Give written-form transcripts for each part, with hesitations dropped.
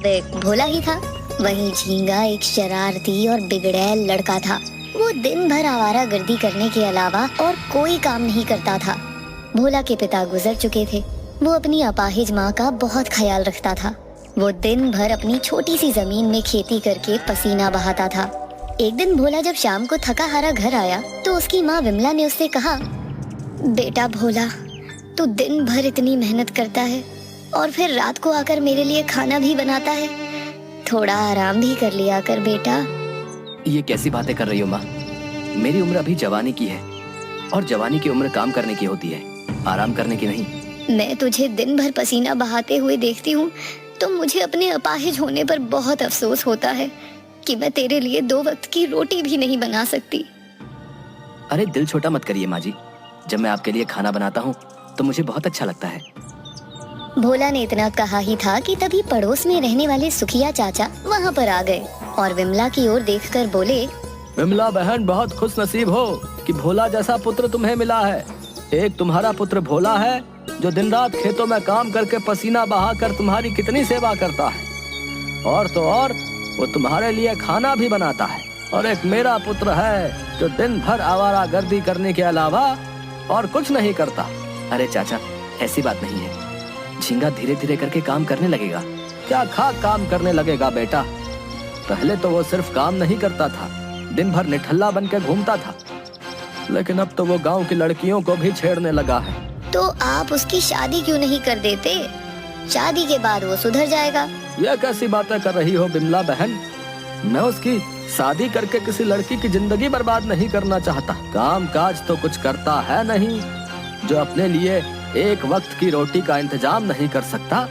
एक भोला ही था। वहीं झींगा एक शरारती और बिगड़ैल लड़का था। वो दिन भर आवारागर्दी करने के अलावा और कोई काम नहीं करता था। भोला के पिता गुजर चुके थे। वो अपनी अपाहिज माँ का बहुत ख्याल रखता था। वो दिन भर अपनी छोटी सी जमीन में खेती करके पसीना बहाता था। एक दिन भोला जब शाम को थका हारा घर आया तो उसकी माँ विमला ने उससे कहा, बेटा भोला, तू दिन भर इतनी मेहनत करता है और फिर रात को आकर मेरे लिए खाना भी बनाता है। थोड़ा आराम भी कर लिया कर बेटा। ये कैसी बातें कर रही हो माँ? मेरी उम्र अभी जवानी की है और जवानी की उम्र काम करने की होती है, आराम करने की नहीं। मैं तुझे दिन भर पसीना बहाते हुए देखती हूँ तो मुझे अपने अपाहिज होने पर बहुत अफसोस होता है कि मैं तेरे लिए 2 वक्त की रोटी भी नहीं बना सकती। अरे दिल छोटा मत करिए माँ जी। जब मैं आपके लिए खाना बनाता हूँ तो मुझे बहुत अच्छा लगता है। भोला ने इतना कहा ही था कि तभी पड़ोस में रहने वाले सुखिया चाचा वहाँ पर आ गए और विमला की ओर देखकर बोले, विमला बहन, बहुत खुश नसीब हो कि भोला जैसा पुत्र तुम्हें मिला है। एक तुम्हारा पुत्र भोला है जो दिन रात खेतों में काम करके पसीना बहाकर तुम्हारी कितनी सेवा करता है, और तो और वो तुम्हारे लिए खाना भी बनाता है। और एक मेरा पुत्र है जो दिन भर आवारागर्दी करने के अलावा और कुछ नहीं करता। अरे चाचा, ऐसी बात नहीं है। झींगा धीरे धीरे करके काम करने लगेगा। क्या काम करने लगेगा बेटा? पहले तो वो सिर्फ काम नहीं करता था, दिन भर निठल्ला बन के घूमता था, लेकिन अब तो वो गांव की लड़कियों को भी छेड़ने लगा है। तो आप उसकी शादी क्यों नहीं कर देते? शादी के बाद वो सुधर जाएगा। यह कैसी बातें कर रही हो विमला बहन? मैं उसकी शादी करके किसी लड़की की जिंदगी बर्बाद नहीं करना चाहता। काम काज तो कुछ करता है नहीं, जो अपने लिए एक वक्त की रोटी का इंतजाम नहीं कर सकता,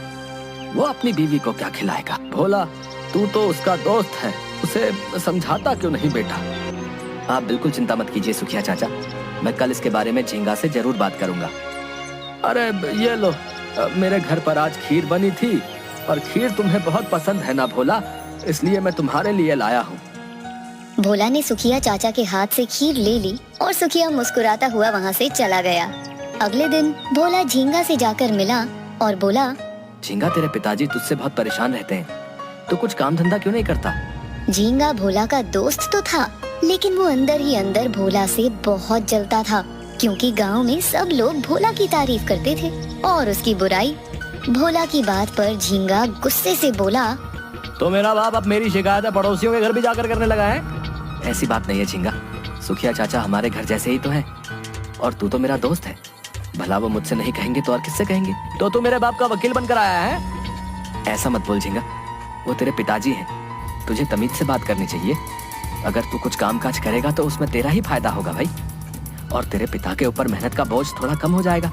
वो अपनी बीवी को क्या खिलाएगा? भोला, तू तो उसका दोस्त है, उसे समझाता क्यों नहीं बेटा? आप बिल्कुल चिंता मत कीजिए सुखिया चाचा, मैं कल इसके बारे में झींगा से जरूर बात करूंगा। अरे ये लो, मेरे घर पर आज खीर बनी थी और खीर तुम्हें बहुत पसंद है ना भोला, इसलिए मैं तुम्हारे लिए लाया हूँ। भोला ने सुखिया चाचा के हाथ से खीर ले ली और सुखिया मुस्कुराता हुआ वहाँ से चला गया। अगले दिन भोला झींगा से जाकर मिला और बोला, झींगा, तेरे पिताजी तुझसे बहुत परेशान रहते हैं, तो कुछ काम धंधा क्यों नहीं करता? झींगा भोला का दोस्त तो था, लेकिन वो अंदर ही अंदर भोला से बहुत जलता था, क्योंकि गांव में सब लोग भोला की तारीफ करते थे और उसकी बुराई। भोला की बात पर झींगा गुस्से से बोला, तो मेरा बाप अब मेरी शिकायत पड़ोसियों के घर भी जाकर करने लगा है? ऐसी बात नहीं है झींगा, सुखिया चाचा हमारे घर जैसे ही तो हैं, और तू तो मेरा दोस्त है। भला वो मुझसे नहीं कहेंगे तो और किससे कहेंगे? तो तू मेरे बाप का वकील बनकर आया है? ऐसा मत बोल झींगा, वो तेरे पिताजी हैं, तुझे तमीज से बात करनी चाहिए। अगर तू कुछ काम काज करेगा तो उसमें तेरा ही फायदा होगा भाई, और तेरे पिता के ऊपर मेहनत का बोझ थोड़ा कम हो जाएगा।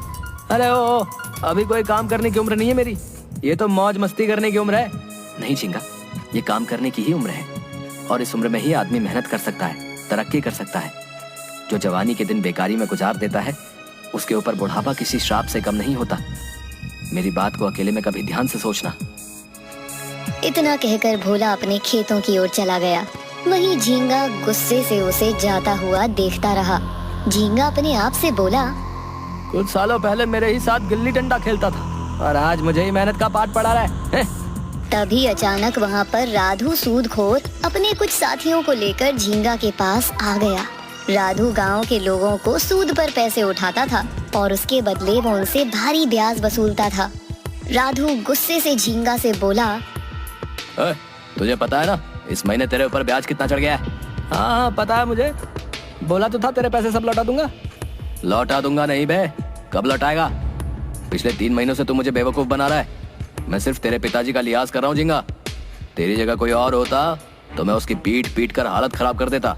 अरे ओ, अभी कोई काम करने की उम्र नहीं है मेरी, ये तो मौज मस्ती करने की उम्र है। नहीं झींगा, ये काम करने की ही उम्र है, और इस उम्र में ही आदमी मेहनत कर सकता है, तरक्की कर सकता है। जो जवानी के दिन बेकारी में गुजार देता है, उसके ऊपर बुढ़ापा किसी श्राप से कम नहीं होता। मेरी बात को अकेले में कभी ध्यान से सोचना। इतना कहकर भोला अपने खेतों की ओर चला गया। वहीं झींगा गुस्से से उसे जाता हुआ देखता रहा। झींगा अपने आप से बोला, कुछ सालों पहले मेरे ही साथ गिल्ली डंडा खेलता था और आज मुझे ही मेहनत का पाठ पढ़ा रहा है। तभी अचानक वहाँ पर राधू सूदखोर अपने कुछ साथियों को लेकर झींगा के पास आ गया। राधू गांव के लोगों को सूद पर पैसे उठाता था और उसके बदले वो उनसे भारी ब्याज वसूलता था। राधू गुस्से से झींगा से बोला, तुझे पता है ना इस महीने तेरे ऊपर ब्याज कितना चढ़ गया है? हाँ पता है मुझे, बोला तो था तेरे पैसे सब लौटा दूंगा। लौटा दूंगा नहीं बे, कब लौटाएगा? पिछले 3 महीनों से तू मुझे बेवकूफ बना रहा है। मैं सिर्फ तेरे पिताजी का लिहाज कर रहा हूँ झींगा, तेरी जगह कोई और होता तो मैं उसकी पीट पीट कर हालत खराब कर देता।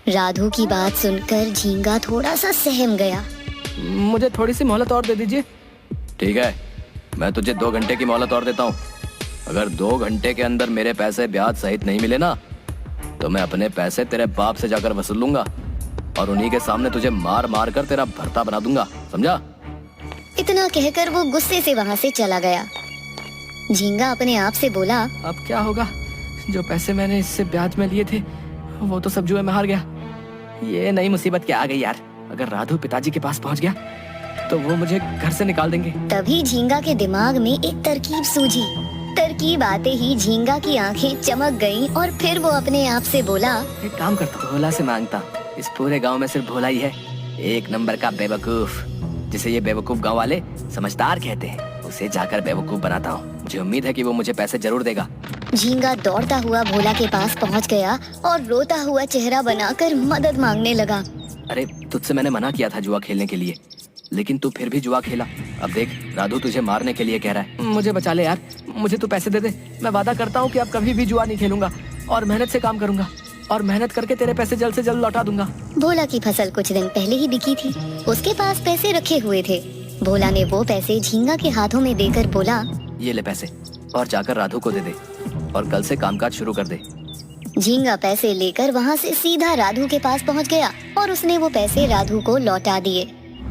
राधू की बात सुनकर झींगा थोड़ा सा सहम गया। मुझे थोड़ी सी मोहलत और दे दीजिए। ठीक है, मैं तुझे 2 घंटे की मोहलत और देता हूँ। अगर 2 घंटे के अंदर मेरे पैसे ब्याज सहित नहीं मिले ना, तो मैं अपने पैसे तेरे बाप से जाकर वसूल लूंगा और उन्हीं के सामने तुझे मार मार कर तेरा भर्ता बना दूंगा, समझा? इतना कहकर वो गुस्से से वहाँ से चला गया। झींगा अपने आप से बोला, अब क्या होगा? जो पैसे मैंने इससे ब्याज में लिए थे वो तो सब जुए में हार गया। ये नई मुसीबत क्या आ गई यार। अगर राधू पिताजी के पास पहुंच गया तो वो मुझे घर से निकाल देंगे। तभी झींगा के दिमाग में एक तरकीब सूझी। तरकीब आते ही झींगा की आंखें चमक गईं और फिर वो अपने आप से बोला, एक काम करता हूँ, भोला से मांगता। इस पूरे गांव में सिर्फ भोला ही है, एक नंबर का बेवकूफ, जिसे ये बेवकूफ गांव वाले समझदार कहते हैं। उसे जाकर बेवकूफ बनाता हूँ। मुझे उम्मीद है कि वो मुझे पैसे जरूर देगा। झींगा दौड़ता हुआ भोला के पास पहुंच गया और रोता हुआ चेहरा बनाकर मदद मांगने लगा। अरे तुझसे मैंने मना किया था जुआ खेलने के लिए, लेकिन तू फिर भी जुआ खेला। अब देख राधू तुझे मारने के लिए कह रहा है। मुझे बचा ले यार, मुझे तू पैसे दे दे। मैं वादा करता हूँ कि अब कभी भी जुआ नहीं खेलूंगा और मेहनत से काम करूंगा और मेहनत करके तेरे पैसे जल्द से जल्द लौटा दूंगा। भोला की फसल कुछ दिन पहले ही बिकी थी, उसके पास पैसे रखे हुए थे। भोला ने वो पैसे झींगा के हाथों में देकर बोला, ये ले पैसे और जाकर राधू को दे दे और कल से कामकाज शुरू कर दे। झींगा पैसे लेकर वहाँ से सीधा राधू के पास पहुँच गया और उसने वो पैसे राधू को लौटा दिए।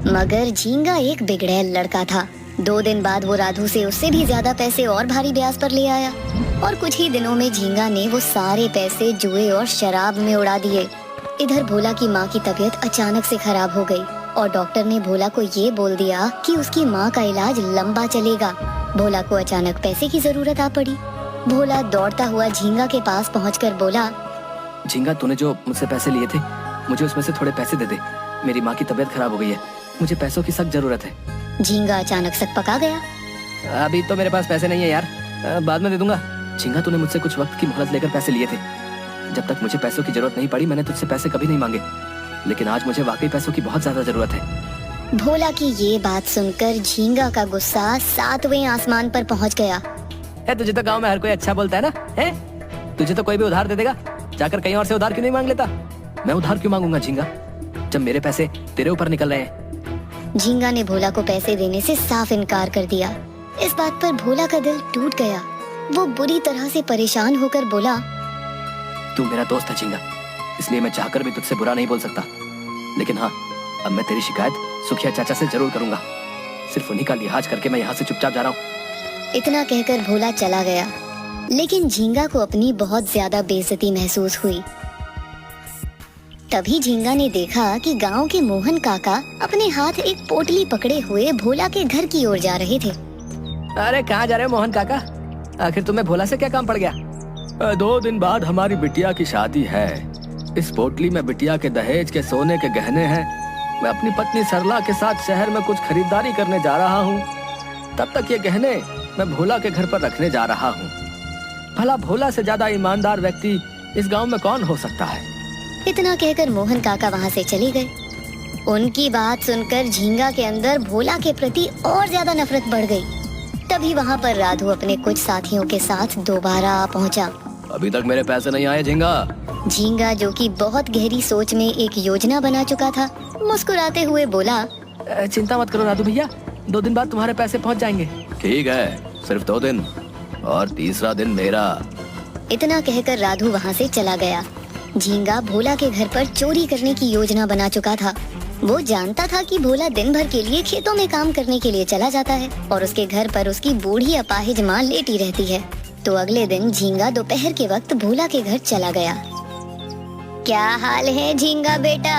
मगर झींगा एक बिगड़ैल लड़का था। 2 दिन बाद वो राधू से उससे भी ज्यादा पैसे और भारी ब्याज पर ले आया और कुछ ही दिनों में झींगा ने वो सारे पैसे जुए और शराब में उड़ा दिए। इधर भोला की माँ की तबीयत अचानक से खराब हो गई और डॉक्टर ने भोला को ये बोल दिया कि उसकी माँ का इलाज लंबा चलेगा। भोला को अचानक पैसे की जरूरत आ पड़ी। भोला दौड़ता हुआ झींगा के पास पहुंचकर बोला, झींगा तूने जो मुझसे पैसे लिए थे, मुझे उसमें से थोड़े पैसे दे दे। मेरी माँ की तबीयत खराब हो गई है, मुझे पैसों की सख्त जरूरत है। झींगा अचानक सकपका गया। अभी तो मेरे पास पैसे नहीं है यार, बाद में दे दूंगा। झींगा तूने मुझसे कुछ वक्त की मोहलत लेकर पैसे लिए थे। जब तक मुझे पैसों की जरूरत नहीं पड़ी मैंने तुझसे पैसे कभी नहीं मांगे, लेकिन आज मुझे वाकई पैसों की बहुत ज्यादा जरूरत है। भोला की ये बात सुनकर झींगा का गुस्सा 7वें आसमान पर पहुंच गया। तुझे तो गांव में हर कोई अच्छा बोलता है ना, है? तुझे तो कोई भी उधार दे देगा, जाकर कहीं और से उधार क्यों नहीं मांग लेता? मैं उधार क्यों मांगूंगा झींगा, जब मेरे पैसे तेरे ऊपर निकल रहे हैं। झींगा ने भोला को पैसे देने से साफ इनकार कर दिया। इस बात पर भोला का दिल टूट गया। वो बुरी तरह से परेशान होकर बोला, तू मेरा दोस्त है झींगा, इसलिए मैं चाहकर भी तुझसे बुरा नहीं बोल सकता। लेकिन हाँ, अब मैं तेरी शिकायत सुखिया चाचा से जरूर करूंगा। सिर्फ उन्हीं का लिहाज करके मैं यहाँ से चुपचाप जा रहा हूँ। इतना कहकर भोला चला गया, लेकिन झींगा को अपनी बहुत ज्यादा बेइज्जती महसूस हुई। तभी झींगा ने देखा कि गांव के मोहन काका अपने हाथ एक पोटली पकड़े हुए भोला के घर की ओर जा रहे थे। अरे कहाँ जा रहे हो मोहन काका? आखिर तुम्हें भोला से क्या काम पड़ गया? 2 दिन बाद हमारी बिटिया की शादी है। इस पोटली में बिटिया के दहेज के सोने के गहने हैं। मैं अपनी पत्नी सरला के साथ शहर में कुछ खरीदारी करने जा रहा हूँ। तब तक ये गहने मैं भोला के घर पर रखने जा रहा हूँ। भला भोला से ज्यादा ईमानदार व्यक्ति इस गांव में कौन हो सकता है? इतना कहकर मोहन काका वहाँ से चले गए। उनकी बात सुनकर झींगा के अंदर भोला के प्रति और ज्यादा नफरत बढ़ गई। तभी वहाँ पर राधू अपने कुछ साथियों के साथ दोबारा आ पहुँचा। अभी तक मेरे पैसे नहीं आए झींगा। झींगा जो कि बहुत गहरी सोच में एक योजना बना चुका था, मुस्कुराते हुए बोला, चिंता मत करो राधू भैया, 2 दिन बाद तुम्हारे पैसे पहुँच जाएंगे। ठीक है, सिर्फ 2 दिन और तीसरा दिन मेरा। इतना कहकर राधू वहाँ से चला गया। झींगा भोला के घर पर चोरी करने की योजना बना चुका था। वो जानता था कि भोला दिन भर के लिए खेतों में काम करने के लिए चला जाता है और उसके घर पर उसकी बूढ़ी अपाहिज माँ लेटी रहती है। तो अगले दिन झींगा दोपहर के वक्त भोला के घर चला गया। क्या हाल है झींगा बेटा?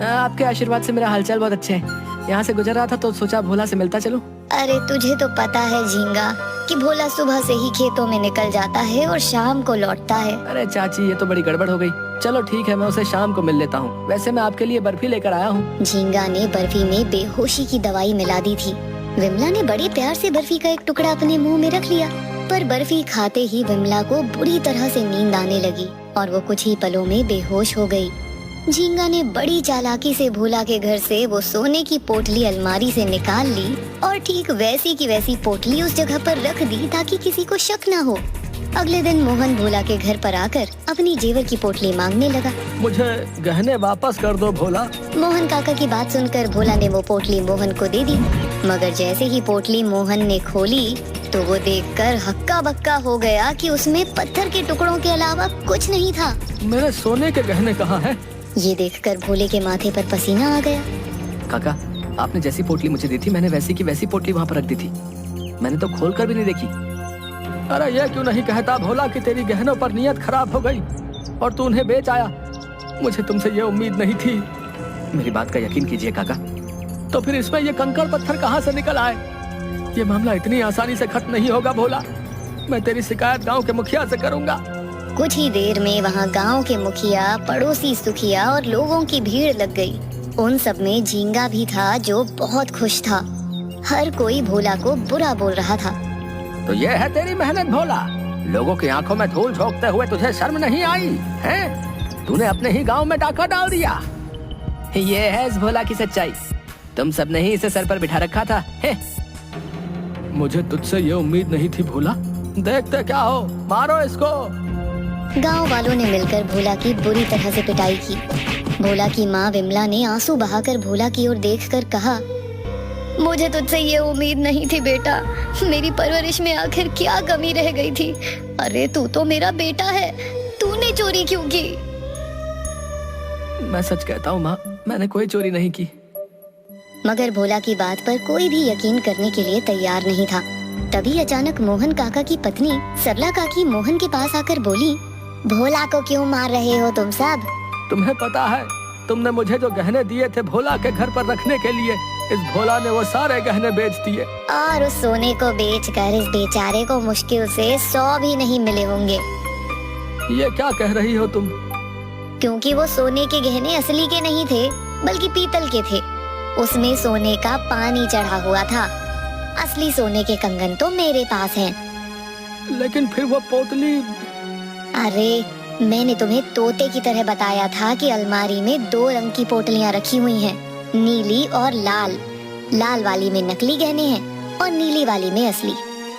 आपके आशीर्वाद से मेरा हालचाल बहुत अच्छे है। यहाँ से गुजर रहा था तो सोचा भोला से मिलता चलूं। अरे तुझे तो पता है झींगा कि भोला सुबह से ही खेतों में निकल जाता है और शाम को लौटता है। अरे चाची, ये तो बड़ी गड़बड़ हो गई। चलो ठीक है, मैं उसे शाम को मिल लेता हूँ। वैसे मैं आपके लिए बर्फी लेकर आया हूँ। झींगा ने बर्फी में बेहोशी की दवाई मिला दी थी। विमला ने बड़े प्यार से बर्फी का एक टुकड़ा अपने मुंह में रख लिया, पर बर्फी खाते ही विमला को बुरी तरह से नींद आने लगी और वो कुछ ही पलों में बेहोश हो गई। झींगा ने बड़ी चालाकी से भोला के घर से वो सोने की पोटली अलमारी से निकाल ली और ठीक वैसी की वैसी पोटली उस जगह पर रख दी ताकि किसी को शक न हो। अगले दिन मोहन भोला के घर पर आकर अपनी जेवर की पोटली मांगने लगा। मुझे गहने वापस कर दो भोला। मोहन काका की बात सुनकर भोला ने वो पोटली मोहन को दे दी, मगर जैसे ही पोटली मोहन ने खोली तो वो देखकर हक्का बक्का हो गया कि उसमें पत्थर के टुकड़ों के अलावा कुछ नहीं था। मेरे सोने के गहने कहाँ हैं? ये देखकर भोले के माथे पर पसीना आ गया। काका, आपने जैसी पोटली मुझे दी थी मैंने वैसी की वैसी पोटली वहाँ पर रख दी थी। मैंने तो खोल कर भी नहीं देखी। अरे ये क्यों नहीं कहता भोला कि तेरी गहनों पर नियत खराब हो गई और तू उन्हें बेच आया? मुझे तुमसे ये उम्मीद नहीं थी। मेरी बात का यकीन कीजिए काका। तो फिर इसमें ये कंकड़ पत्थर कहाँ से निकल आए? ये मामला इतनी आसानी से खत्म नहीं होगा भोला। मैं तेरी शिकायत गांव के मुखिया से करूंगा। कुछ ही देर में वहाँ गांव के मुखिया, पड़ोसी सुखिया और लोगों की भीड़ लग गई। उन सब में झींगा भी था जो बहुत खुश था। हर कोई भोला को बुरा बोल रहा था। तो ये है तेरी मेहनत भोला, लोगों की आंखों में धूल झोंकते हुए तुझे शर्म नहीं आई हैं? तूने अपने ही गांव में डाका डाल दिया। ये है इस भोला की सच्चाई। तुम सब ने ही इसे सर पर बिठा रखा था। मुझे तुझसे ये उम्मीद नहीं थी भोला। देखते क्या हो, मारो इसको। गांव वालों ने मिलकर भोला की बुरी तरह से पिटाई की। भोला की माँ विमला ने आंसू बहाकर भोला की ओर देखकर कहा, मुझे तुझसे ये उम्मीद नहीं थी बेटा। मेरी परवरिश में आखिर क्या कमी रह गई थी? अरे तू तो मेरा बेटा है, तूने चोरी क्यों की? मैं सच कहता हूँ माँ, मैंने कोई चोरी नहीं की। मगर भोला की बात पर कोई भी यकीन करने के लिए तैयार नहीं था। तभी अचानक मोहन काका की पत्नी सरला काकी मोहन के पास आकर बोली, भोला को क्यों मार रहे हो तुम सब? तुम्हें पता है, तुमने मुझे जो गहने दिए थे भोला के घर पर रखने के लिए, इस भोला ने वो सारे गहने बेच दिए। और उस सोने को बेचकर इस बेचारे को मुश्किल से 100 भी नहीं मिले होंगे। ये क्या कह रही हो तुम? क्योंकि वो सोने के गहने असली के नहीं थे, बल्कि पीतल के थे। उसमें सोने का पानी चढ़ा हुआ था। असली सोने के कंगन तो मेरे पास हैं। लेकिन फिर वो पोटली। अरे मैंने तुम्हें तोते की तरह बताया था कि अलमारी में 2 रंग की पोटलियां रखी हुई हैं, नीली और लाल। लाल वाली में नकली गहने हैं और नीली वाली में असली।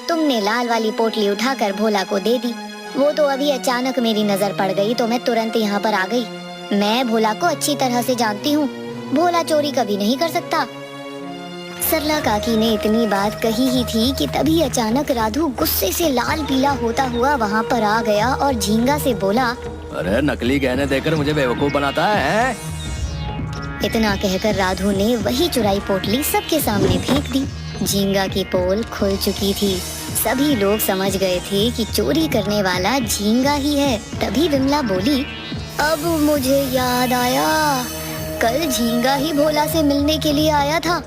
तुमने लाल वाली पोटली उठाकर भोला को दे दी। वो तो अभी अचानक मेरी नजर पड़ गई तो मैं तुरंत यहाँ पर आ गई। मैं भोला को अच्छी तरह से जानती हूँ, भोला चोरी कभी नहीं कर सकता। सरला काकी ने इतनी बात कही ही थी कि तभी अचानक राधू गुस्से से लाल पीला होता हुआ वहाँ पर आ गया और झींगा से बोला, अरे नकली गहने देकर मुझे बेवकूफ बनाता है? इतना कहकर राधू ने वही चुराई पोटली सबके सामने फेंक दी। झींगा की पोल खुल चुकी थी। सभी लोग समझ गए थे कि चोरी करने वाला झींगा ही है। तभी विमला बोली, अब मुझे याद आया, कल झींगा ही भोला से मिलने के लिए आया था।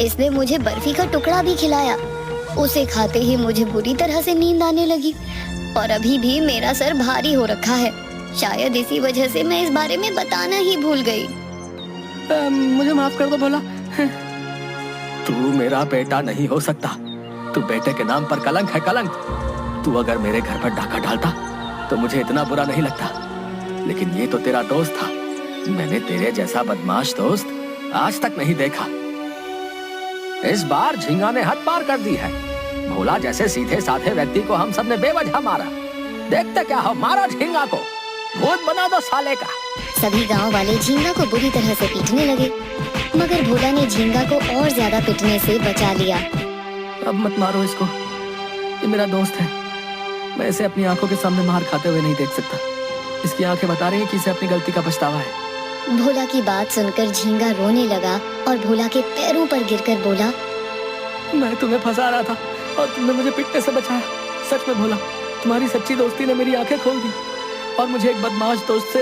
इसने मुझे बर्फी का टुकड़ा भी खिलाया। उसे खाते ही मुझे बुरी तरह से नींद आने लगी और अभी भी मेरा सर भारी हो रखा है। शायद इसी वजह से मैं इस बारे में बताना ही भूल गई। मुझे माफ कर दो भोला। तू मेरा बेटा नहीं हो सकता। तू बेटे के नाम पर कलंक है, कलंक। तू अगर मेरे घर पर डाका डालता तो मुझे इतना बुरा नहीं लगता, लेकिन ये तो तेरा दोस्त था। मैंने तेरे जैसा बदमाश दोस्त आज तक नहीं देखा। इस बार झींगा ने हद पार कर दी है। भोला जैसे सीधे साधे व्यक्ति को हम सब ने बेवजह मारा। देखते क्या हो, मारा झींगा को, भूत बना दो साले का। सभी गांव वाले झींगा को बुरी तरह से पीटने लगे, मगर भोला ने झींगा को और ज्यादा पीटने से बचा लिया। अब मत मारो इसको, ये मेरा दोस्त है। मैं इसे अपनी आंखों के सामने मार खाते हुए नहीं देख सकता। इसकी आंखें बता रही हैं कि इसे अपनी गलती का पछतावा है। भोला की बात सुनकर झींगा रोने लगा और भोला के पैरों पर गिरकर बोला, मैं तुम्हें फंसा रहा था और तुमने मुझे पिटने से बचाया। सच में भोला, तुम्हारी सच्ची दोस्ती ने मेरी आंखें खोल दी और मुझे एक बदमाश दोस्त से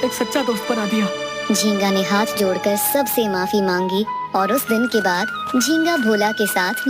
एक सच्चा दोस्त बना दिया। झींगा ने हाथ जोड़कर सबसे माफी मांगी और उस दिन के बाद झींगा भोला के साथ